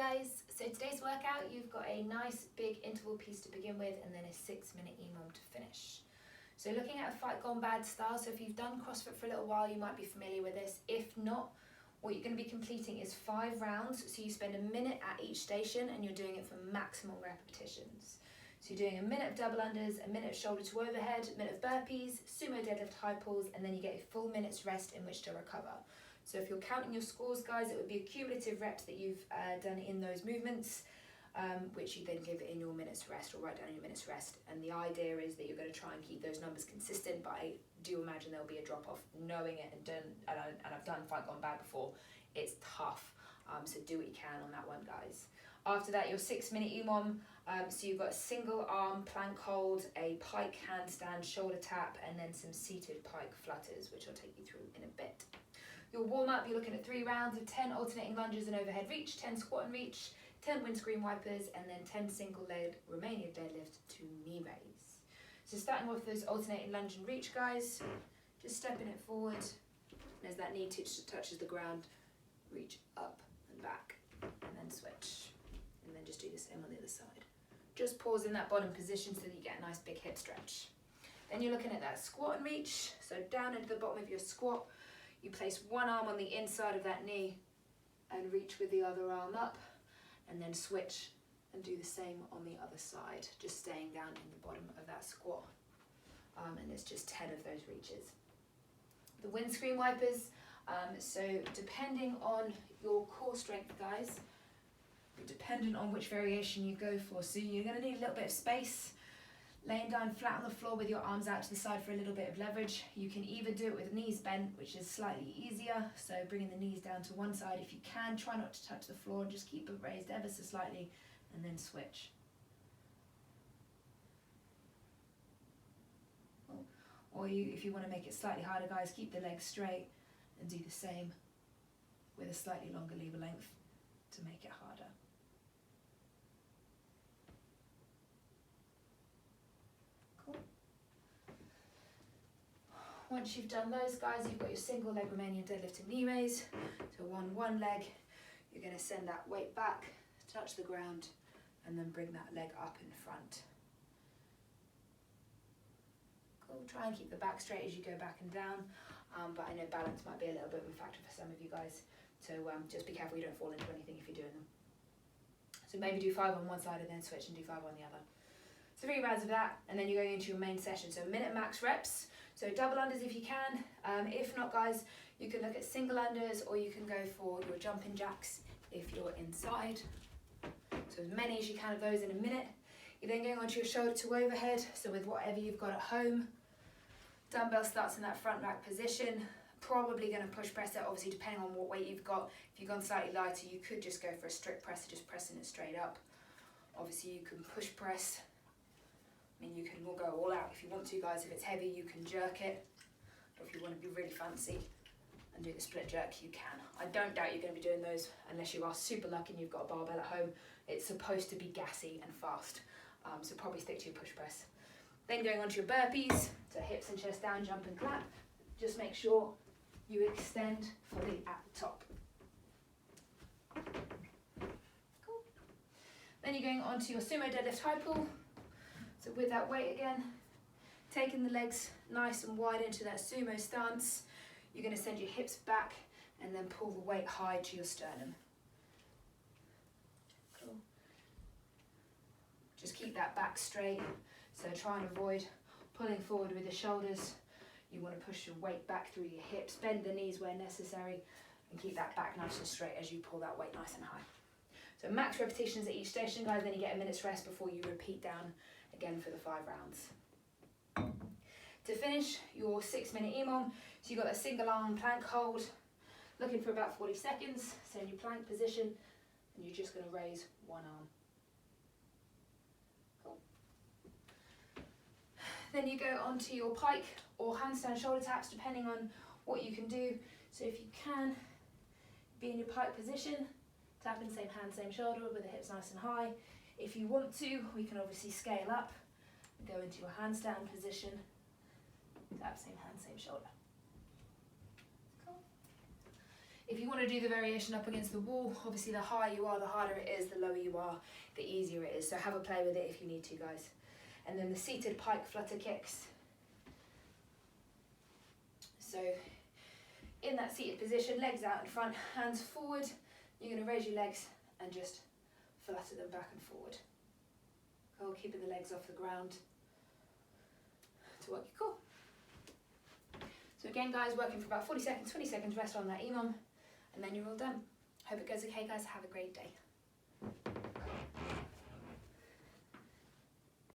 guys, so today's workout you've got a nice big interval piece to begin with and then a 6-minute EMOM to finish. So looking at a fight gone bad style, so if you've done CrossFit for a little while you might be familiar with this. If not, what you're going to be completing is 5 rounds, so you spend a minute at each station and you're doing it for maximum repetitions. So you're doing a minute of double unders, a minute of shoulder to overhead, a minute of burpees, sumo deadlift high pulls, and then you get a full minute's rest in which to recover. So if you're counting your scores, guys, it would be a cumulative reps that you've done in those movements, which you then give in your minutes rest or write down in your minutes rest. And the idea is that you're going to try and keep those numbers consistent, but I do imagine there'll be a drop off knowing it and I've done fight gone bad before. It's tough, so do what you can on that one, guys. After that, your 6-minute EMOM, so you've got a single arm plank hold, a pike handstand shoulder tap, and then some seated pike flutters, which I'll take you through in a bit. Your warm-up, you're looking at 3 rounds of 10 alternating lunges and overhead reach, 10 squat and reach, 10 windscreen wipers, and then 10 single leg Romanian deadlift to knee raise. So starting off with those alternating lunge and reach, guys, just stepping it forward, and as that knee touches the ground, reach up and back, and then switch, and then just do the same on the other side. Just pause in that bottom position so that you get a nice big hip stretch. Then you're looking at that squat and reach, so down into the bottom of your squat, you place one arm on the inside of that knee and reach with the other arm up, and then switch and do the same on the other side, just staying down in the bottom of that squat. And it's just 10 of those reaches. The windscreen wipers, so depending on your core strength, guys, dependent on which variation you go for, so you're going to need a little bit of space. Laying down flat on the floor with your arms out to the side for a little bit of leverage. You can either do it with knees bent, which is slightly easier, so bringing the knees down to one side if you can. Try not to touch the floor, just keep it raised ever so slightly, and then switch. Or if you want to make it slightly harder, guys, keep the legs straight and do the same with a slightly longer lever length to make it harder. Once you've done those, guys, you've got your single leg Romanian deadlift and knee raise. So one leg, you're going to send that weight back, touch the ground, and then bring that leg up in front. Cool. Try and keep the back straight as you go back and down, but I know balance might be a little bit of a factor for some of you guys. So just be careful you don't fall into anything if you're doing them. So maybe do 5 on one side and then switch and do 5 on the other. So 3 rounds of that, and then you're going into your main session. So minute max reps. So double unders if you can. If not, guys, you can look at single unders or you can go for your jumping jacks if you're inside. So as many as you can of those in a minute. You're then going onto your shoulder to overhead. So with whatever you've got at home. Dumbbell starts in that front rack position. Probably going to push press it, obviously depending on what weight you've got. If you've gone slightly lighter, you could just go for a strict press, just pressing it straight up. Obviously you can push press. I mean, you can go all out if you want to, guys. If it's heavy, you can jerk it. Or if you want to be really fancy and do the split jerk, you can. I don't doubt you're going to be doing those unless you are super lucky and you've got a barbell at home. It's supposed to be gassy and fast, so probably stick to your push press. Then going on to your burpees, so hips and chest down, jump and clap. Just make sure you extend fully at the top. Cool. Then you're going on to your sumo deadlift high pull. So with that weight again, taking the legs nice and wide into that sumo stance, you're going to send your hips back and then pull the weight high to your sternum. Cool. Just keep that back straight, so try and avoid pulling forward with the shoulders. You want to push your weight back through your hips, bend the knees where necessary, and keep that back nice and straight as you pull that weight nice and high. So max repetitions at each station, guys, then you get a minute's rest before you repeat down again for the 5 rounds. To finish your 6-minute EMOM, so you've got a single arm plank hold, looking for about 40 seconds, so in your plank position, and you're just going to raise one arm. Cool. Then you go onto your pike or handstand shoulder taps, depending on what you can do. So if you can, be in your pike position, tapping same hand, same shoulder with the hips nice and high. If you want to, we can obviously scale up and go into your handstand position, tap same hand, same shoulder. Cool. If you want to do the variation up against the wall, obviously the higher you are, the harder it is, the lower you are, the easier it is. So have a play with it if you need to, guys. And then the seated pike flutter kicks. So in that seated position, legs out in front, hands forward. You're going to raise your legs and just flutter them back and forward. Cool, keeping the legs off the ground to work your core. So again, guys, working for about 40 seconds, 20 seconds rest on that EMOM, and then you're all done. Hope it goes okay, guys. Have a great day.